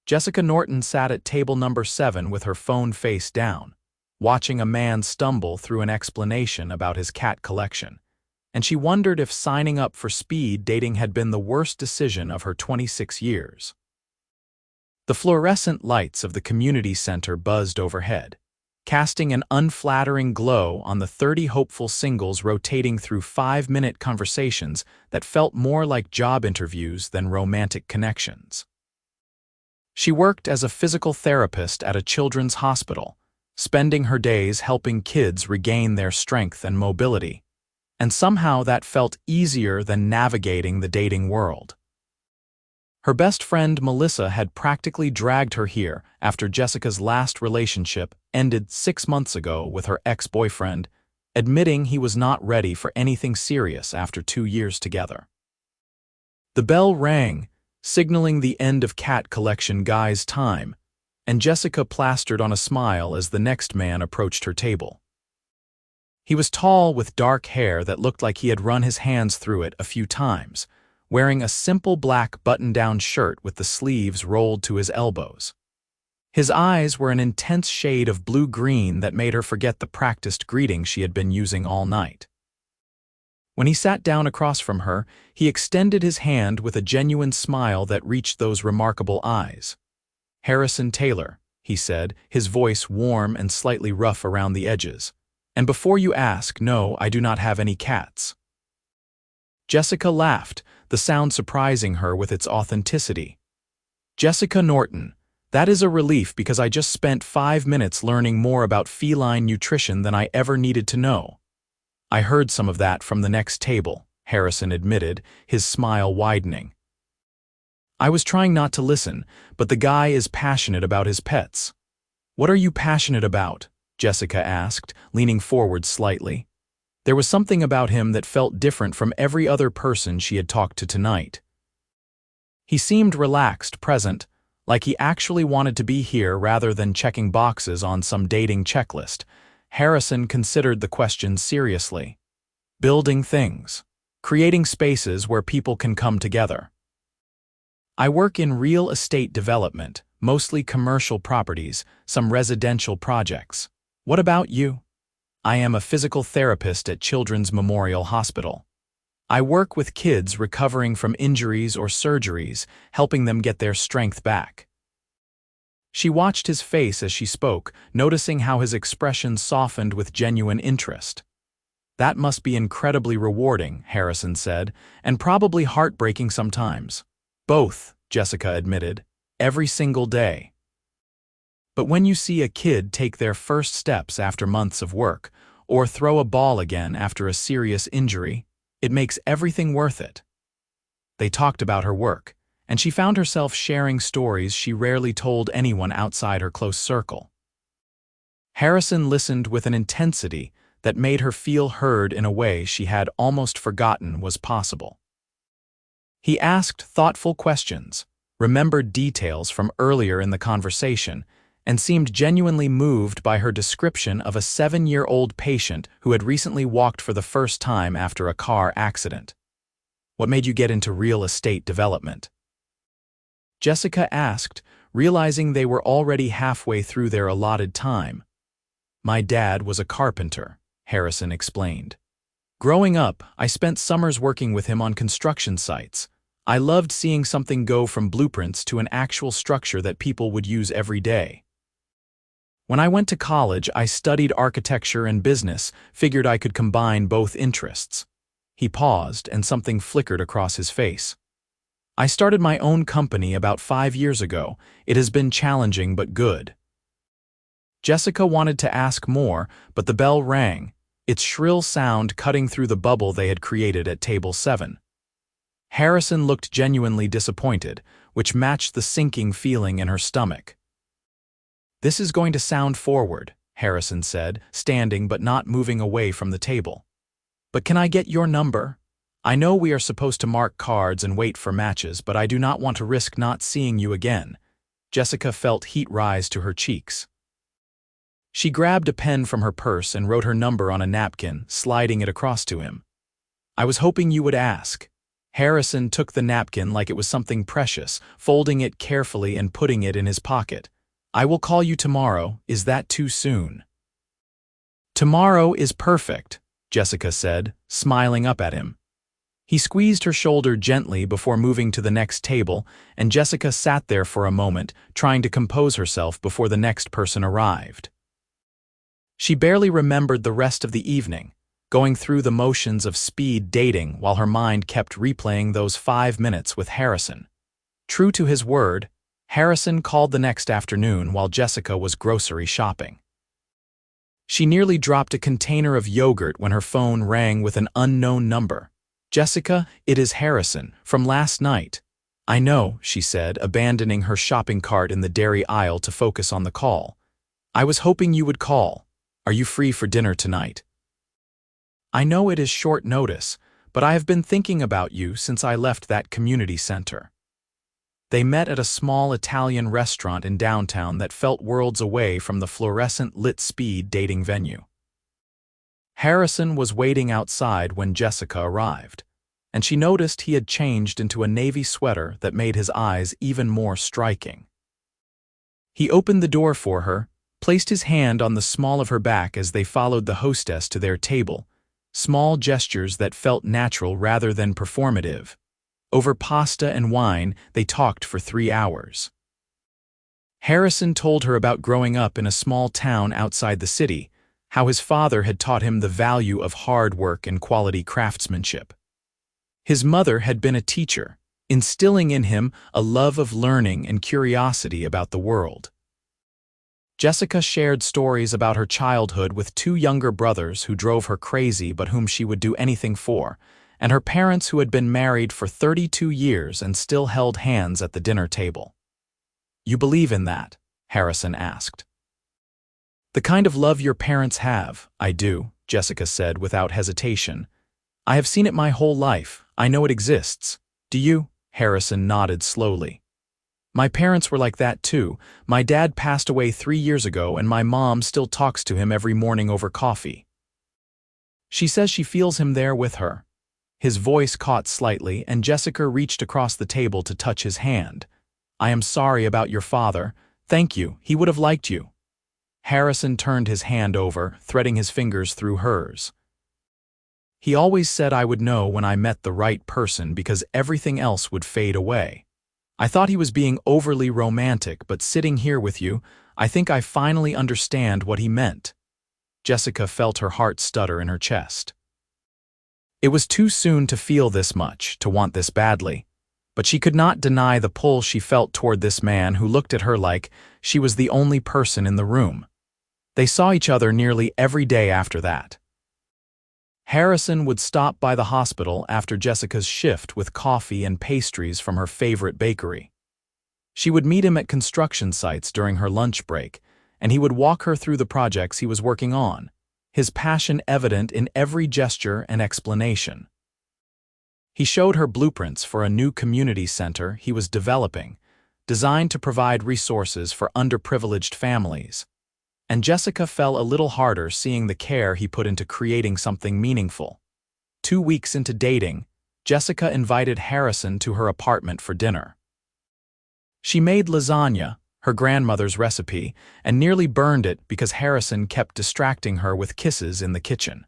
Jessica Norton sat at table number 7 with her phone face down, watching a man stumble through an explanation about his cat collection, and she wondered if signing up for speed dating had been the worst decision of her 26 years. The fluorescent lights of the community center buzzed overhead, casting an unflattering glow on the 30 hopeful singles rotating through 5-minute conversations that felt more like job interviews than romantic connections. She worked as a physical therapist at a children's hospital, spending her days helping kids regain their strength and mobility, and somehow that felt easier than navigating the dating world. Her best friend Melissa had practically dragged her here after Jessica's last relationship ended 6 months ago with her ex-boyfriend, admitting he was not ready for anything serious after 2 years together. The bell rang, signaling the end of cat collection guy's time, and Jessica plastered on a smile as the next man approached her table. He was tall with dark hair that looked like he had run his hands through it a few times, wearing a simple black button-down shirt with the sleeves rolled to his elbows. His eyes were an intense shade of blue-green that made her forget the practiced greeting she had been using all night. When he sat down across from her, he extended his hand with a genuine smile that reached those remarkable eyes. "Harrison Taylor," he said, his voice warm and slightly rough around the edges. "And before you ask, no, I do not have any cats." Jessica laughed, the sound surprising her with its authenticity. "Jessica Norton, that is a relief because I just spent 5 minutes learning more about feline nutrition than I ever needed to know." "I heard some of that from the next table," Harrison admitted, his smile widening. "I was trying not to listen, but the guy is passionate about his pets." "What are you passionate about?" Jessica asked, leaning forward slightly. There was something about him that felt different from every other person she had talked to tonight. He seemed relaxed, present, like he actually wanted to be here rather than checking boxes on some dating checklist. Harrison considered the question seriously. "Building things. Creating spaces where people can come together." "I work in real estate development, mostly commercial properties, some residential projects. What about you?" "I am a physical therapist at Children's Memorial Hospital. I work with kids recovering from injuries or surgeries, helping them get their strength back." She watched his face as she spoke, noticing how his expression softened with genuine interest. "That must be incredibly rewarding," Harrison said, "and probably heartbreaking sometimes." "Both," Jessica admitted, "every single day." "But when you see a kid take their first steps after months of work, or throw a ball again after a serious injury, it makes everything worth it." They talked about her work, and she found herself sharing stories she rarely told anyone outside her close circle. Harrison listened with an intensity that made her feel heard in a way she had almost forgotten was possible. He asked thoughtful questions, remembered details from earlier in the conversation, and seemed genuinely moved by her description of a 7-year-old patient who had recently walked for the first time after a car accident. "What made you get into real estate development?" Jessica asked, realizing they were already halfway through their allotted time. "My dad was a carpenter," Harrison explained. "Growing up, I spent summers working with him on construction sites. I loved seeing something go from blueprints to an actual structure that people would use every day. When I went to college, I studied architecture and business, figured I could combine both interests." He paused, and something flickered across his face. "I started my own company about 5 years ago. It has been challenging but good." Jessica wanted to ask more, but the bell rang, its shrill sound cutting through the bubble they had created at table 7. Harrison looked genuinely disappointed, which matched the sinking feeling in her stomach. "This is going to sound forward," Harrison said, standing but not moving away from the table. "But can I get your number? I know we are supposed to mark cards and wait for matches, but I do not want to risk not seeing you again." Jessica felt heat rise to her cheeks. She grabbed a pen from her purse and wrote her number on a napkin, sliding it across to him. "I was hoping you would ask." Harrison took the napkin like it was something precious, folding it carefully and putting it in his pocket. "I will call you tomorrow. Is that too soon?" "Tomorrow is perfect," Jessica said, smiling up at him. He squeezed her shoulder gently before moving to the next table, and Jessica sat there for a moment, trying to compose herself before the next person arrived. She barely remembered the rest of the evening, going through the motions of speed dating while her mind kept replaying those 5 minutes with Harrison. True to his word, Harrison called the next afternoon while Jessica was grocery shopping. She nearly dropped a container of yogurt when her phone rang with an unknown number. "Jessica, it is Harrison, from last night." "I know," she said, abandoning her shopping cart in the dairy aisle to focus on the call. "I was hoping you would call. Are you free for dinner tonight?" "I know it is short notice, but I have been thinking about you since I left that community center." They met at a small Italian restaurant in downtown that felt worlds away from the fluorescent-lit speed dating venue. Harrison was waiting outside when Jessica arrived, and she noticed he had changed into a navy sweater that made his eyes even more striking. He opened the door for her, placed his hand on the small of her back as they followed the hostess to their table, small gestures that felt natural rather than performative. Over pasta and wine, they talked for 3 hours. Harrison told her about growing up in a small town outside the city, how his father had taught him the value of hard work and quality craftsmanship. His mother had been a teacher, instilling in him a love of learning and curiosity about the world. Jessica shared stories about her childhood with 2 younger brothers who drove her crazy but whom she would do anything for, and her parents who had been married for 32 years and still held hands at the dinner table. "You believe in that?" Harrison asked. "The kind of love your parents have, I do," Jessica said without hesitation. "I have seen it my whole life. I know it exists. Do you?" Harrison nodded slowly. "My parents were like that too. My dad passed away 3 years ago and my mom still talks to him every morning over coffee. She says she feels him there with her." His voice caught slightly, and Jessica reached across the table to touch his hand. "I am sorry about your father. Thank you, he would have liked you." Harrison turned his hand over, threading his fingers through hers. "He always said I would know when I met the right person because everything else would fade away. I thought he was being overly romantic, but sitting here with you, I think I finally understand what he meant." Jessica felt her heart stutter in her chest. It was too soon to feel this much, to want this badly, but she could not deny the pull she felt toward this man who looked at her like she was the only person in the room. They saw each other nearly every day after that. Harrison would stop by the hospital after Jessica's shift with coffee and pastries from her favorite bakery. She would meet him at construction sites during her lunch break, and he would walk her through the projects he was working on, his passion evident in every gesture and explanation. He showed her blueprints for a new community center he was developing, designed to provide resources for underprivileged families. And Jessica fell a little harder seeing the care he put into creating something meaningful. 2 weeks into dating, Jessica invited Harrison to her apartment for dinner. She made lasagna, her grandmother's recipe, and nearly burned it because Harrison kept distracting her with kisses in the kitchen.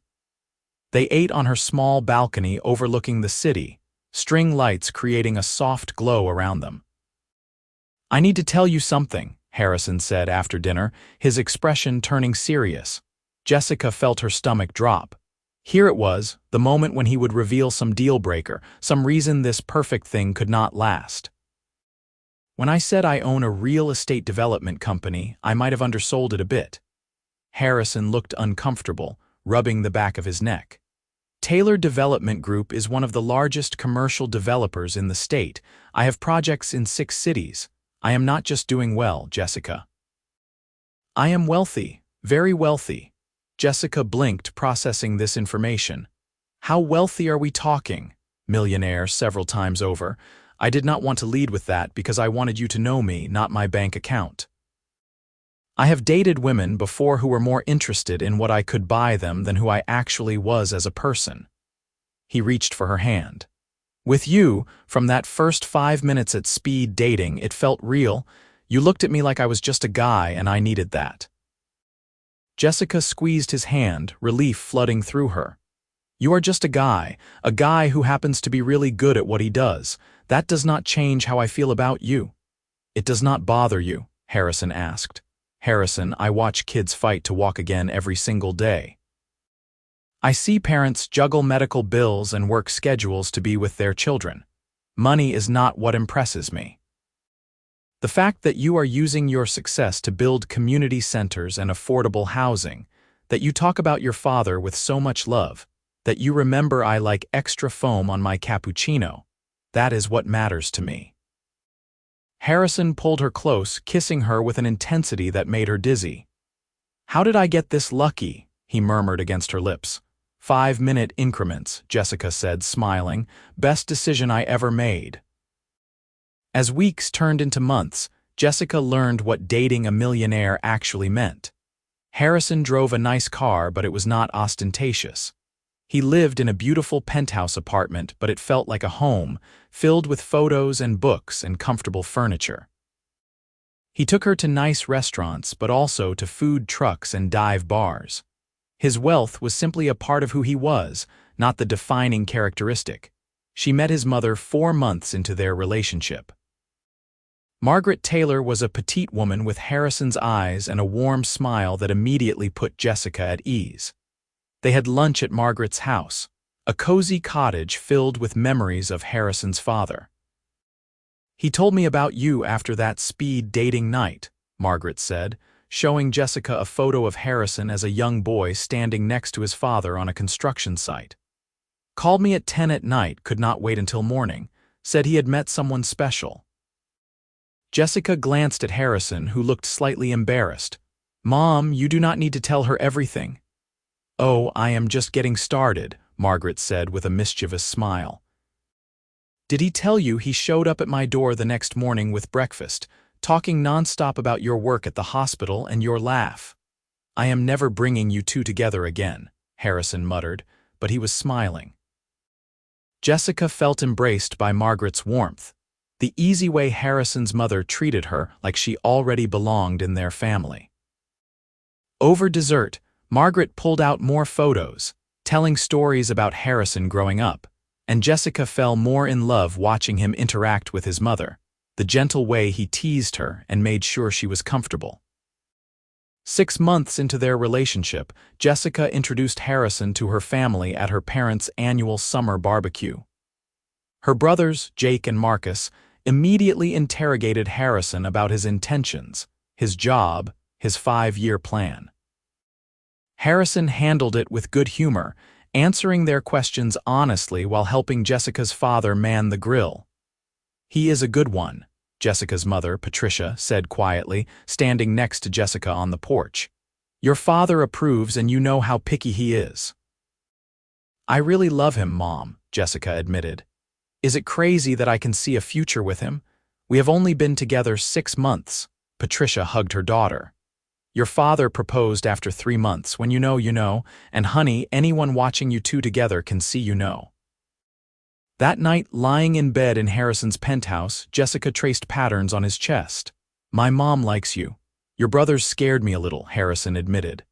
They ate on her small balcony overlooking the city, string lights creating a soft glow around them. "I need to tell you something," Harrison said after dinner, his expression turning serious. Jessica felt her stomach drop. Here it was, the moment when he would reveal some deal breaker, some reason this perfect thing could not last. "When I said I own a real estate development company, I might have undersold it a bit." Harrison looked uncomfortable, rubbing the back of his neck. "Taylor Development Group is one of the largest commercial developers in the state. I have projects in 6 cities. I am not just doing well, Jessica. I am wealthy, very wealthy." Jessica blinked, processing this information. "How wealthy are we talking?" "Millionaire," several times over. "I did not want to lead with that because I wanted you to know me, not my bank account. I have dated women before who were more interested in what I could buy them than who I actually was as a person." He reached for her hand. With you, from that first 5 minutes at speed dating, it felt real. You looked at me like I was just a guy, and I needed that. Jessica squeezed his hand, relief flooding through her. You are just a guy who happens to be really good at what he does. That does not change how I feel about you. It does not bother you, Harrison asked. Harrison, I watch kids fight to walk again every single day. I see parents juggle medical bills and work schedules to be with their children. Money is not what impresses me. The fact that you are using your success to build community centers and affordable housing, that you talk about your father with so much love, that you remember I like extra foam on my cappuccino, that is what matters to me. Harrison pulled her close, kissing her with an intensity that made her dizzy. How did I get this lucky? He murmured against her lips. 5-minute increments, Jessica said, smiling. Best decision I ever made. As weeks turned into months, Jessica learned what dating a millionaire actually meant. Harrison drove a nice car, but it was not ostentatious. He lived in a beautiful penthouse apartment, but it felt like a home, filled with photos and books and comfortable furniture. He took her to nice restaurants, but also to food trucks and dive bars. His wealth was simply a part of who he was, not the defining characteristic. She met his mother 4 months into their relationship. Margaret Taylor was a petite woman with Harrison's eyes and a warm smile that immediately put Jessica at ease. They had lunch at Margaret's house, a cozy cottage filled with memories of Harrison's father. He told me about you after that speed dating night, Margaret said, showing Jessica a photo of Harrison as a young boy standing next to his father on a construction site. Called me at 10 at night, could not wait until morning, said he had met someone special. Jessica glanced at Harrison, who looked slightly embarrassed. Mom, you do not need to tell her everything. Oh, I am just getting started, Margaret said with a mischievous smile. Did he tell you he showed up at my door the next morning with breakfast, talking nonstop about your work at the hospital and your laugh? I am never bringing you two together again, Harrison muttered, but he was smiling. Jessica felt embraced by Margaret's warmth, the easy way Harrison's mother treated her like she already belonged in their family. Over dessert, Margaret pulled out more photos, telling stories about Harrison growing up, and Jessica fell more in love watching him interact with his mother, the gentle way he teased her and made sure she was comfortable. 6 months into their relationship, Jessica introduced Harrison to her family at her parents' annual summer barbecue. Her brothers, Jake and Marcus, immediately interrogated Harrison about his intentions, his job, his 5-year plan. Harrison handled it with good humor, answering their questions honestly while helping Jessica's father man the grill. He is a good one, Jessica's mother, Patricia, said quietly, standing next to Jessica on the porch. Your father approves and you know how picky he is. I really love him, Mom, Jessica admitted. Is it crazy that I can see a future with him? We have only been together 6 months, Patricia hugged her daughter. Your father proposed after 3 months. When you know, and honey, anyone watching you two together can see you know. That night, lying in bed in Harrison's penthouse, Jessica traced patterns on his chest. My mom likes you. Your brothers scared me a little, Harrison admitted.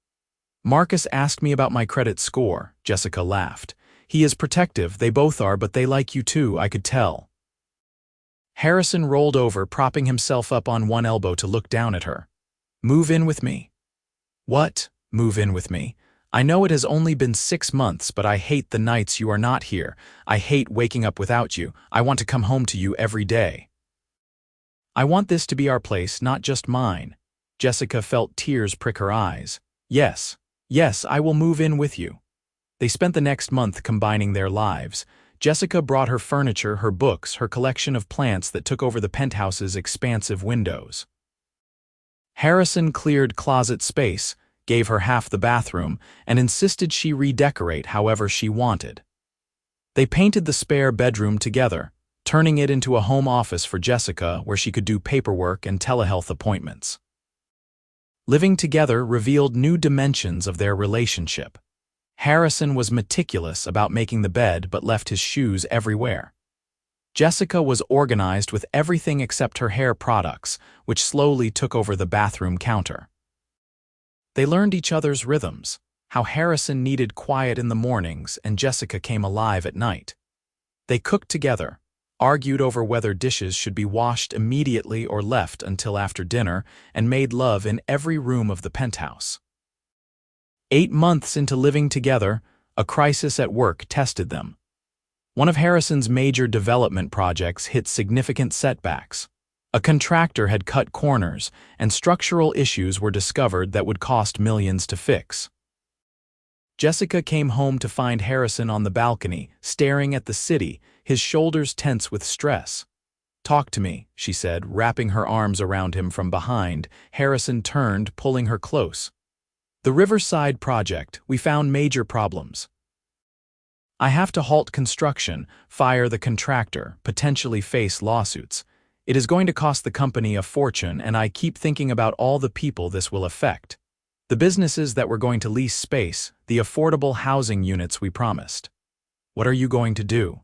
Marcus asked me about my credit score, Jessica laughed. He is protective, they both are, but they like you too, I could tell. Harrison rolled over, propping himself up on one elbow to look down at her. Move in with me. What? Move in with me? I know it has only been 6 months, but I hate the nights you are not here. I hate waking up without you. I want to come home to you every day. I want this to be our place, not just mine. Jessica felt tears prick her eyes. Yes, I will move in with you. They spent the next month combining their lives. Jessica brought her furniture, her books, her collection of plants that took over the penthouse's expansive windows. Harrison cleared closet space, gave her half the bathroom, and insisted she redecorate however she wanted. They painted the spare bedroom together, turning it into a home office for Jessica where she could do paperwork and telehealth appointments. Living together revealed new dimensions of their relationship. Harrison was meticulous about making the bed but left his shoes everywhere. Jessica was organized with everything except her hair products, which slowly took over the bathroom counter. They learned each other's rhythms, how Harrison needed quiet in the mornings and Jessica came alive at night. They cooked together, argued over whether dishes should be washed immediately or left until after dinner, and made love in every room of the penthouse. 8 months into living together, a crisis at work tested them. One of Harrison's major development projects hit significant setbacks. A contractor had cut corners, and structural issues were discovered that would cost millions to fix. Jessica came home to find Harrison on the balcony, staring at the city, his shoulders tense with stress. "Talk to me," she said, wrapping her arms around him from behind. Harrison turned, pulling her close. "The Riverside project, we found major problems. I have to halt construction, fire the contractor, potentially face lawsuits. It is going to cost the company a fortune, and I keep thinking about all the people this will affect. The businesses that were going to lease space, the affordable housing units we promised. What are you going to do?"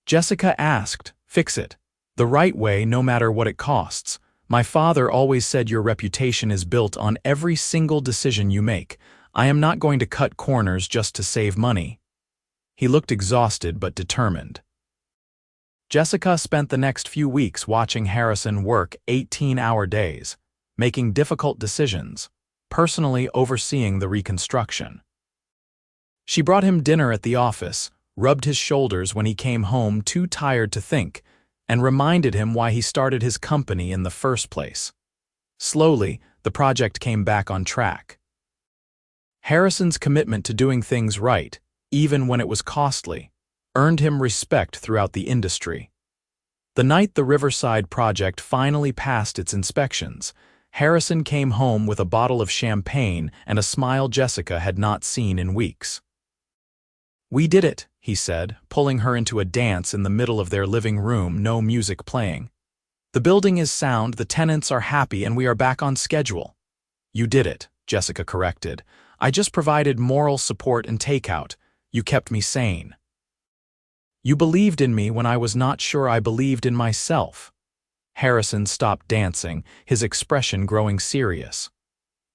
Jessica asked. "Fix it. The right way, no matter what it costs. My father always said your reputation is built on every single decision you make. I am not going to cut corners just to save money." He looked exhausted but determined. Jessica spent the next few weeks watching Harrison work 18-hour days, making difficult decisions, personally overseeing the reconstruction. She brought him dinner at the office, rubbed his shoulders when he came home too tired to think, and reminded him why he started his company in the first place. Slowly, the project came back on track. Harrison's commitment to doing things right, even when it was costly, earned him respect throughout the industry. The night the Riverside project finally passed its inspections, Harrison came home with a bottle of champagne and a smile Jessica had not seen in weeks. "We did it," he said, pulling her into a dance in the middle of their living room, no music playing. "The building is sound, the tenants are happy, and we are back on schedule." "You did it," Jessica corrected. "I just provided moral support and takeout. You kept me sane. You believed in me when I was not sure I believed in myself." Harrison stopped dancing, his expression growing serious.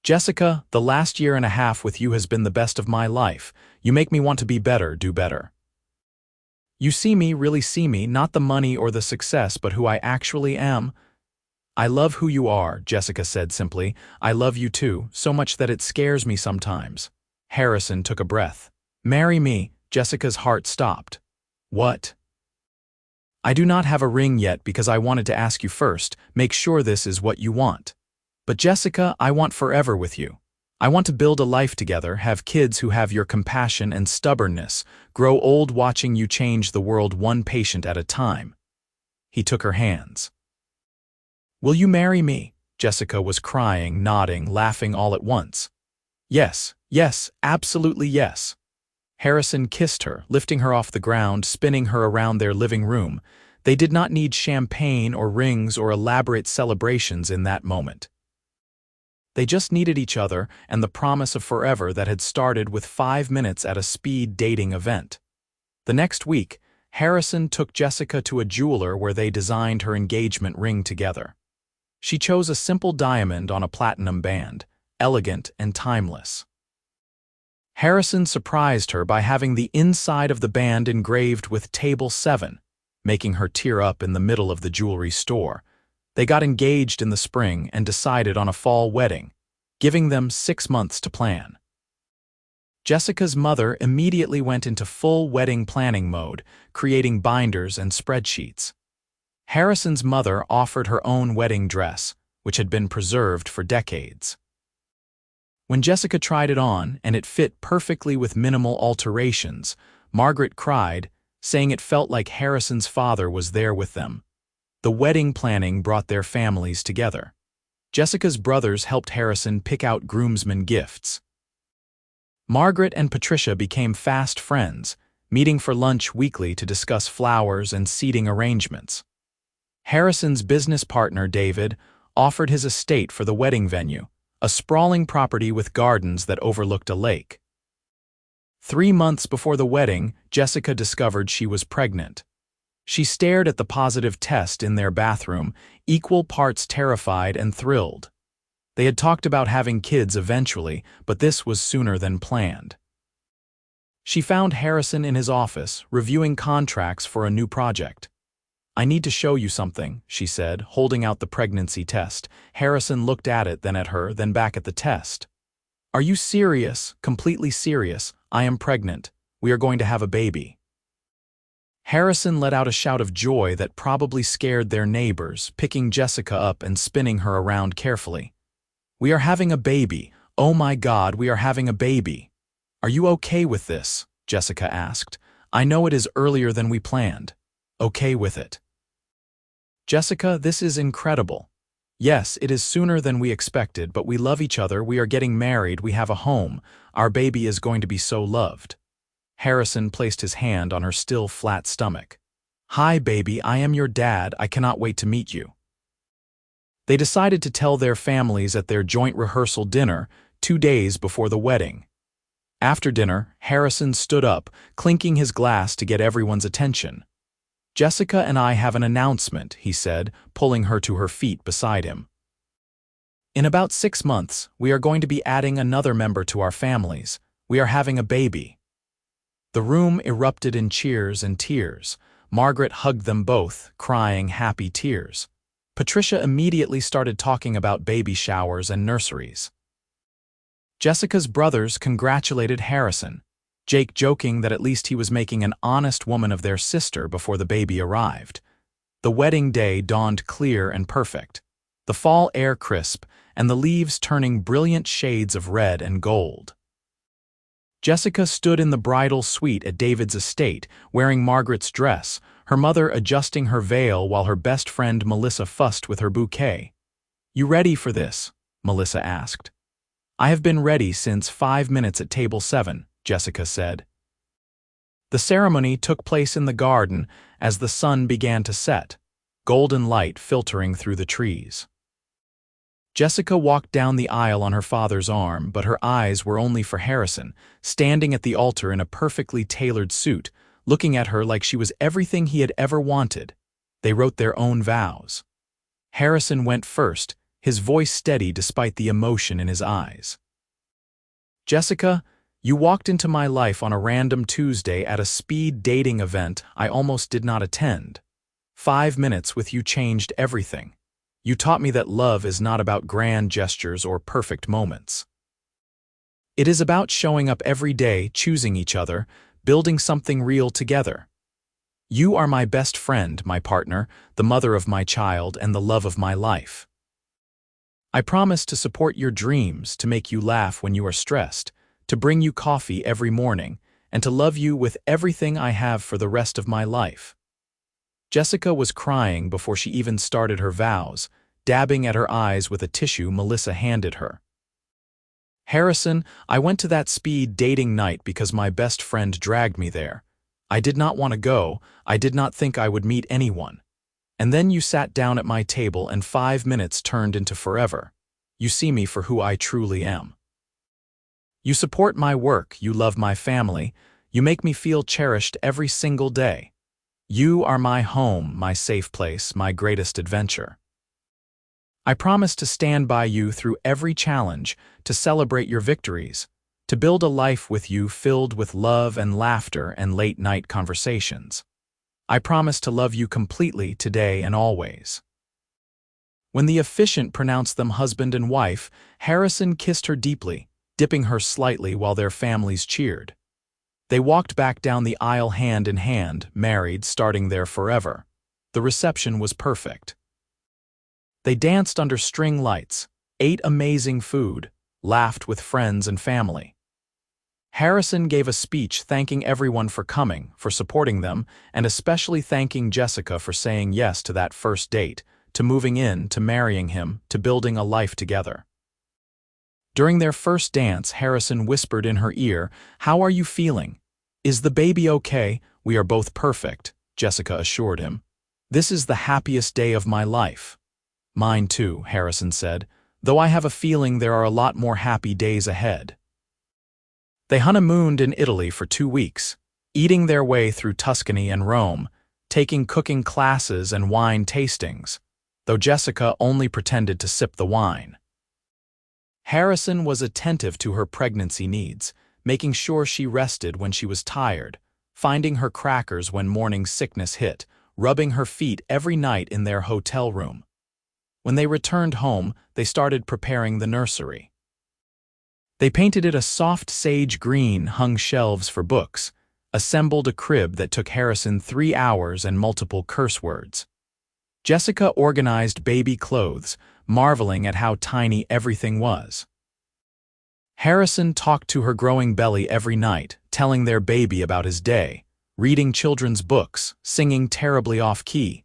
"Jessica, the last year and a half with you has been the best of my life. You make me want to be better, do better. You see me, really see me, not the money or the success, but who I actually am." "I love who you are," Jessica said simply. "I love you too, so much that it scares me sometimes." Harrison took a breath. "Marry me," Jessica's heart stopped. "What?" "I do not have a ring yet because I wanted to ask you first, make sure this is what you want. But Jessica, I want forever with you. I want to build a life together, have kids who have your compassion and stubbornness, grow old watching you change the world one patient at a time." He took her hands. "Will you marry me?" Jessica was crying, nodding, laughing all at once. "Yes, yes, absolutely yes." Harrison kissed her, lifting her off the ground, spinning her around their living room. They did not need champagne or rings or elaborate celebrations in that moment. They just needed each other and the promise of forever that had started with 5 minutes at a speed dating event. The next week, Harrison took Jessica to a jeweler where they designed her engagement ring together. She chose a simple diamond on a platinum band, elegant and timeless. Harrison surprised her by having the inside of the band engraved with Table 7, making her tear up in the middle of the jewelry store. They got engaged in the spring and decided on a fall wedding, giving them 6 months to plan. Jessica's mother immediately went into full wedding planning mode, creating binders and spreadsheets. Harrison's mother offered her own wedding dress, which had been preserved for decades. When Jessica tried it on and it fit perfectly with minimal alterations, Margaret cried, saying it felt like Harrison's father was there with them. The wedding planning brought their families together. Jessica's brothers helped Harrison pick out groomsmen gifts. Margaret and Patricia became fast friends, meeting for lunch weekly to discuss flowers and seating arrangements. Harrison's business partner, David, offered his estate for the wedding venue, a sprawling property with gardens that overlooked a lake. 3 months before the wedding, Jessica discovered she was pregnant. She stared at the positive test in their bathroom, equal parts terrified and thrilled. They had talked about having kids eventually, but this was sooner than planned. She found Harrison in his office, reviewing contracts for a new project. "I need to show you something," she said, holding out the pregnancy test. Harrison looked at it, then at her, then back at the test. "Are you serious? Completely serious? I am pregnant. We are going to have a baby." Harrison let out a shout of joy that probably scared their neighbors, picking Jessica up and spinning her around carefully. "We are having a baby. Oh my God, we are having a baby. Are you okay with this?" Jessica asked. "I know it is earlier than we planned. Okay with it?" "Jessica, this is incredible. Yes, it is sooner than we expected, but we love each other, we are getting married, we have a home, our baby is going to be so loved." Harrison placed his hand on her still flat stomach. "Hi, baby, I am your dad, I cannot wait to meet you." They decided to tell their families at their joint rehearsal dinner 2 days before the wedding. After dinner, Harrison stood up, clinking his glass to get everyone's attention. "Jessica and I have an announcement," he said, pulling her to her feet beside him. "In about 6 months, we are going to be adding another member to our families. We are having a baby." The room erupted in cheers and tears. Margaret hugged them both, crying happy tears. Patricia immediately started talking about baby showers and nurseries. Jessica's brothers congratulated Harrison, Jake joking that at least he was making an honest woman of their sister before the baby arrived. The wedding day dawned clear and perfect, the fall air crisp and the leaves turning brilliant shades of red and gold. Jessica stood in the bridal suite at David's estate, wearing Margaret's dress, her mother adjusting her veil while her best friend Melissa fussed with her bouquet. "You ready for this?" Melissa asked. "I have been ready since 5 minutes at table 7, Jessica said. The ceremony took place in the garden as the sun began to set, golden light filtering through the trees. Jessica walked down the aisle on her father's arm, but her eyes were only for Harrison, standing at the altar in a perfectly tailored suit, looking at her like she was everything he had ever wanted. They wrote their own vows. Harrison went first, his voice steady despite the emotion in his eyes. "Jessica, you walked into my life on a random Tuesday at a speed dating event I almost did not attend. 5 minutes with you changed everything. You taught me that love is not about grand gestures or perfect moments. It is about showing up every day, choosing each other, building something real together. You are my best friend, my partner, the mother of my child, and the love of my life. I promise to support your dreams, to make you laugh when you are stressed, to bring you coffee every morning, and to love you with everything I have for the rest of my life." Jessica was crying before she even started her vows, dabbing at her eyes with a tissue Melissa handed her. "Harrison, I went to that speed dating night because my best friend dragged me there. I did not want to go, I did not think I would meet anyone. And then you sat down at my table and 5 minutes turned into forever. You see me for who I truly am. You support my work, you love my family, you make me feel cherished every single day. You are my home, my safe place, my greatest adventure. I promise to stand by you through every challenge, to celebrate your victories, to build a life with you filled with love and laughter and late-night conversations. I promise to love you completely today and always." When the officiant pronounced them husband and wife, Harrison kissed her deeply, dipping her slightly while their families cheered. They walked back down the aisle hand in hand, married, starting there forever. The reception was perfect. They danced under string lights, ate amazing food, laughed with friends and family. Harrison gave a speech thanking everyone for coming, for supporting them, and especially thanking Jessica for saying yes to that first date, to moving in, to marrying him, to building a life together. During their first dance, Harrison whispered in her ear, "How are you feeling? Is the baby okay? We are both perfect," Jessica assured him. "This is the happiest day of my life." "Mine too," Harrison said, "though I have a feeling there are a lot more happy days ahead." They honeymooned in Italy for 2 weeks, eating their way through Tuscany and Rome, taking cooking classes and wine tastings, though Jessica only pretended to sip the wine. Harrison was attentive to her pregnancy needs, making sure she rested when she was tired, finding her crackers when morning sickness hit, rubbing her feet every night in their hotel room. When they returned home, they started preparing the nursery. They painted it a soft sage green, hung shelves for books, assembled a crib that took Harrison 3 hours and multiple curse words. Jessica organized baby clothes, marveling at how tiny everything was. Harrison talked to her growing belly every night, telling their baby about his day, reading children's books, singing terribly off-key.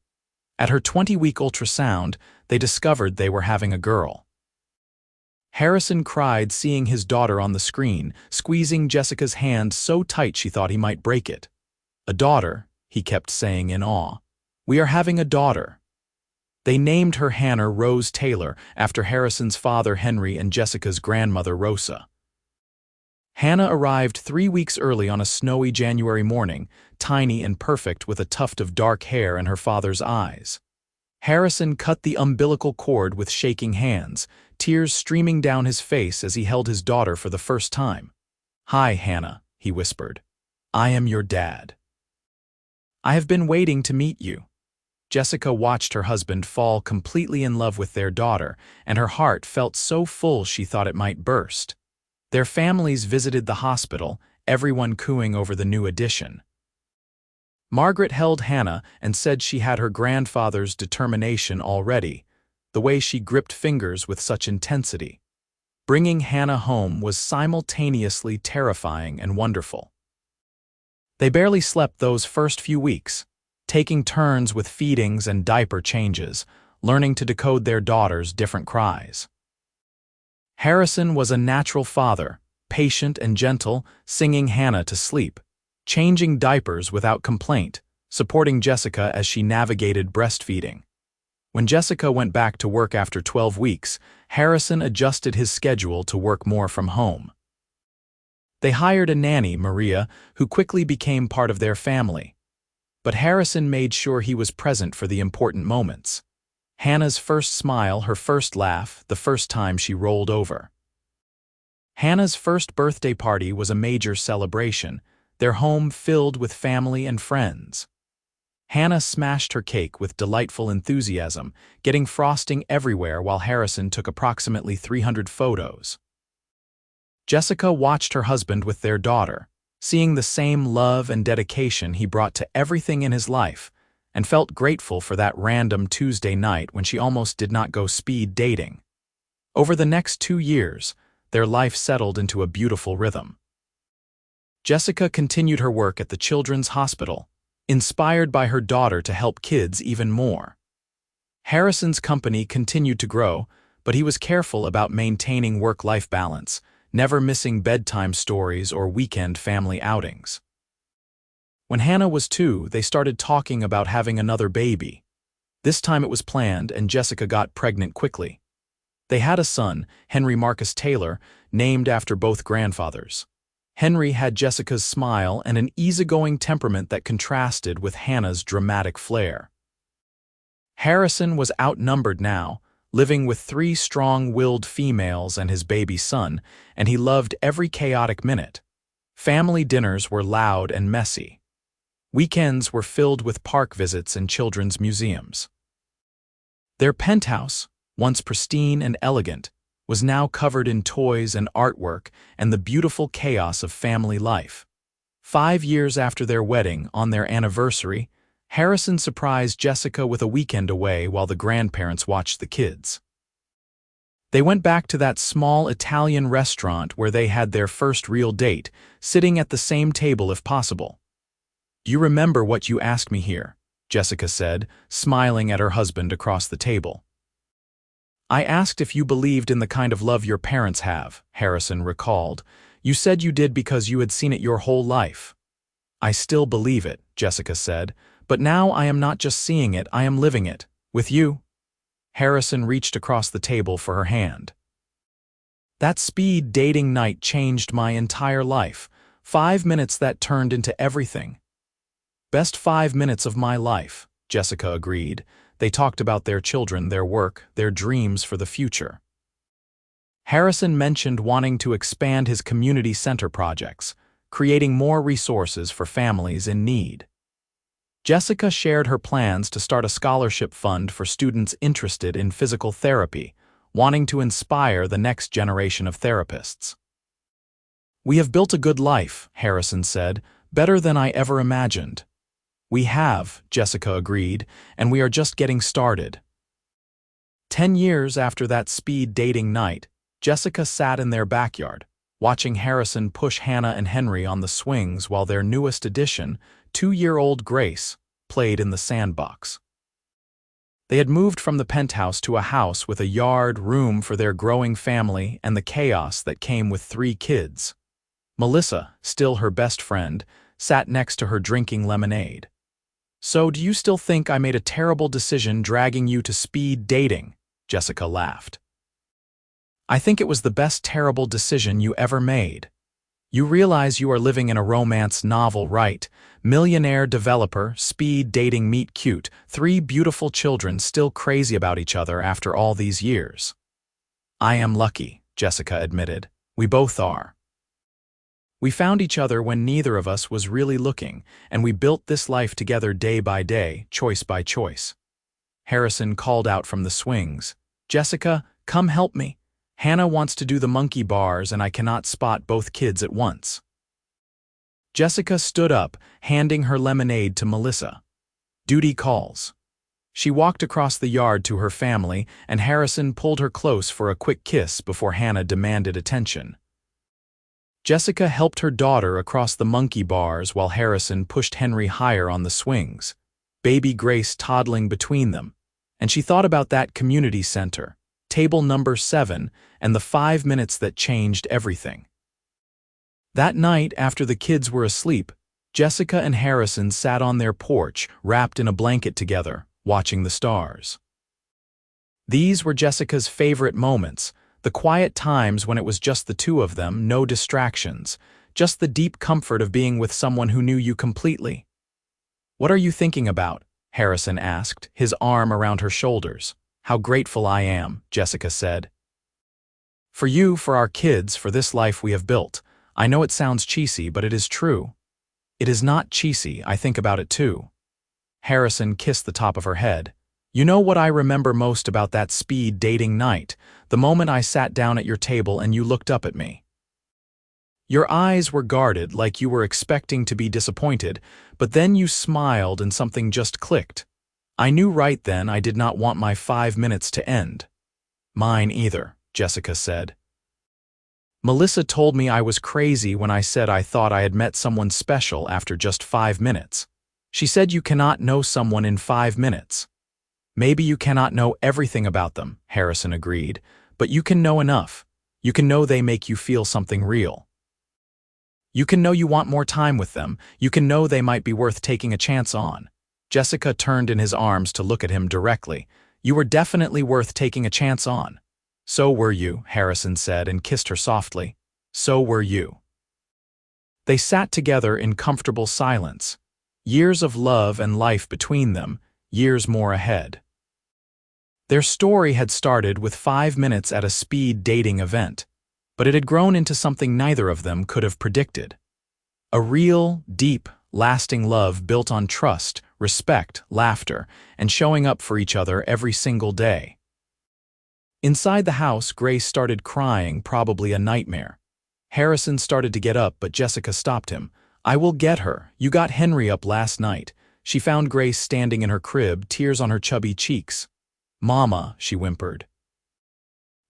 At her 20-week ultrasound, they discovered they were having a girl. Harrison cried seeing his daughter on the screen, squeezing Jessica's hand so tight she thought he might break it. "A daughter," he kept saying in awe. "We are having a daughter." They named her Hannah Rose Taylor after Harrison's father Henry and Jessica's grandmother Rosa. Hannah arrived 3 weeks early on a snowy January morning, tiny and perfect with a tuft of dark hair and her father's eyes. Harrison cut the umbilical cord with shaking hands, tears streaming down his face as he held his daughter for the first time. "Hi, Hannah," he whispered. "I am your dad. I have been waiting to meet you." Jessica watched her husband fall completely in love with their daughter, and her heart felt so full she thought it might burst. Their families visited the hospital, everyone cooing over the new addition. Margaret held Hannah and said she had her grandfather's determination already, the way she gripped fingers with such intensity. Bringing Hannah home was simultaneously terrifying and wonderful. They barely slept those first few weeks, taking turns with feedings and diaper changes, learning to decode their daughter's different cries. Harrison was a natural father, patient and gentle, singing Hannah to sleep, changing diapers without complaint, supporting Jessica as she navigated breastfeeding. When Jessica went back to work after 12 weeks, Harrison adjusted his schedule to work more from home. They hired a nanny, Maria, who quickly became part of their family. But Harrison made sure he was present for the important moments. Hannah's first smile, her first laugh, the first time she rolled over. Hannah's first birthday party was a major celebration, their home filled with family and friends. Hannah smashed her cake with delightful enthusiasm, getting frosting everywhere while Harrison took approximately 300 photos. Jessica watched her husband with their daughter, seeing the same love and dedication he brought to everything in his life, and felt grateful for that random Tuesday night when she almost did not go speed dating. Over the next 2 years, their life settled into a beautiful rhythm. Jessica continued her work at the Children's Hospital, inspired by her daughter to help kids even more. Harrison's company continued to grow, but he was careful about maintaining work-life balance, never missing bedtime stories or weekend family outings. When Hannah was 2, they started talking about having another baby. This time it was planned, and Jessica got pregnant quickly. They had a son, Henry Marcus Taylor, named after both grandfathers. Henry had Jessica's smile and an easygoing temperament that contrasted with Hannah's dramatic flair. Harrison was outnumbered now, living with 3 strong-willed females and his baby son, and he loved every chaotic minute. Family dinners were loud and messy. Weekends were filled with park visits and children's museums. Their penthouse, once pristine and elegant, was now covered in toys and artwork and the beautiful chaos of family life. 5 years after their wedding, on their anniversary, Harrison surprised Jessica with a weekend away while the grandparents watched the kids. They went back to that small Italian restaurant where they had their first real date, sitting at the same table if possible. "You remember what you asked me here," Jessica said, smiling at her husband across the table. "I asked if you believed in the kind of love your parents have," Harrison recalled. "You said you did because you had seen it your whole life." "I still believe it," Jessica said, "but now I am not just seeing it, I am living it. With you." Harrison reached across the table for her hand. "That speed dating night changed my entire life. 5 minutes that turned into everything." Best 5 minutes of my life, Jessica agreed. They talked about their children, their work, their dreams for the future. Harrison mentioned wanting to expand his community center projects, creating more resources for families in need. Jessica shared her plans to start a scholarship fund for students interested in physical therapy, wanting to inspire the next generation of therapists. "We have built a good life," Harrison said, "better than I ever imagined." "We have," Jessica agreed, "and we are just getting started." 10 years after that speed dating night, Jessica sat in their backyard, watching Harrison push Hannah and Henry on the swings while their newest addition, 2-year-old Grace, played in the sandbox. They had moved from the penthouse to a house with a yard, room for their growing family, and the chaos that came with 3 kids. Melissa, still her best friend, sat next to her drinking lemonade. "So do you still think I made a terrible decision dragging you to speed dating?" Jessica laughed. "I think it was the best terrible decision you ever made. You realize you are living in a romance novel, right? Millionaire, developer, speed dating, meet cute, 3 beautiful children still crazy about each other after all these years." "I am lucky," Jessica admitted. "We both are. We found each other when neither of us was really looking, and we built this life together day by day, choice by choice." Harrison called out from the swings, "Jessica, come help me. Hannah wants to do the monkey bars and I cannot spot both kids at once." Jessica stood up, handing her lemonade to Melissa. "Duty calls." She walked across the yard to her family, and Harrison pulled her close for a quick kiss before Hannah demanded attention. Jessica helped her daughter across the monkey bars while Harrison pushed Henry higher on the swings, baby Grace toddling between them, and she thought about that community center, table number 7, and the 5 minutes that changed everything. That night, after the kids were asleep, Jessica and Harrison sat on their porch, wrapped in a blanket together, watching the stars. These were Jessica's favorite moments, the quiet times when it was just the 2 of them, no distractions, just the deep comfort of being with someone who knew you completely. "What are you thinking about?" Harrison asked, his arm around her shoulders. "How grateful I am," Jessica said. "For you, for our kids, for this life we have built. I know it sounds cheesy, but it is true." "It is not cheesy, I think about it too." Harrison kissed the top of her head. "You know what I remember most about that speed dating night? The moment I sat down at your table and you looked up at me. Your eyes were guarded, like you were expecting to be disappointed, but then you smiled and something just clicked. I knew right then I did not want my 5 minutes to end." "Mine either," Jessica said. "Melissa told me I was crazy when I said I thought I had met someone special after just 5 minutes. She said you cannot know someone in 5 minutes. Maybe you cannot know everything about them," Harrison agreed, "but you can know enough. You can know they make you feel something real. You can know you want more time with them. You can know they might be worth taking a chance on." Jessica turned in his arms to look at him directly. "You were definitely worth taking a chance on." "So were you," Harrison said and kissed her softly. "So were you." They sat together in comfortable silence. Years of love and life between them, years more ahead. Their story had started with 5 minutes at a speed dating event, but it had grown into something neither of them could have predicted. A real, deep, lasting love built on trust, respect, laughter, and showing up for each other every single day. Inside the house, Grace started crying, probably a nightmare. Harrison started to get up, but Jessica stopped him. "I will get her. You got Henry up last night." She found Grace standing in her crib, tears on her chubby cheeks. "Mama," she whimpered.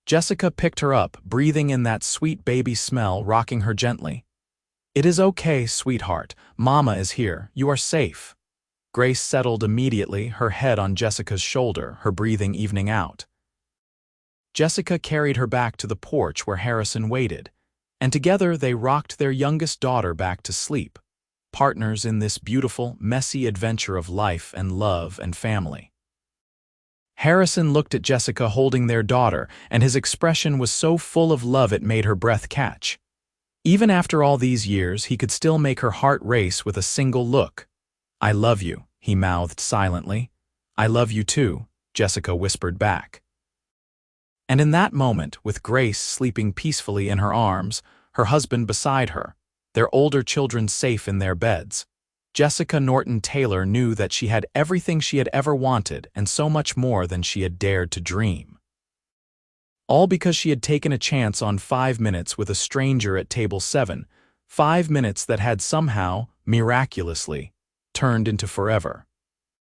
Jessica picked her up, breathing in that sweet baby smell, rocking her gently. "It is okay, sweetheart. Mama is here. You are safe." Grace settled immediately, her head on Jessica's shoulder, her breathing evening out. Jessica carried her back to the porch where Harrison waited, and together they rocked their youngest daughter back to sleep, partners in this beautiful, messy adventure of life and love and family. Harrison looked at Jessica holding their daughter, and his expression was so full of love it made her breath catch. Even after all these years, he could still make her heart race with a single look. "I love you," he mouthed silently. "I love you too," Jessica whispered back. And in that moment, with Grace sleeping peacefully in her arms, her husband beside her, their older children safe in their beds, Jessica Norton Taylor knew that she had everything she had ever wanted and so much more than she had dared to dream. All because she had taken a chance on 5 minutes with a stranger at table 7, 5 minutes that had somehow, miraculously, turned into forever.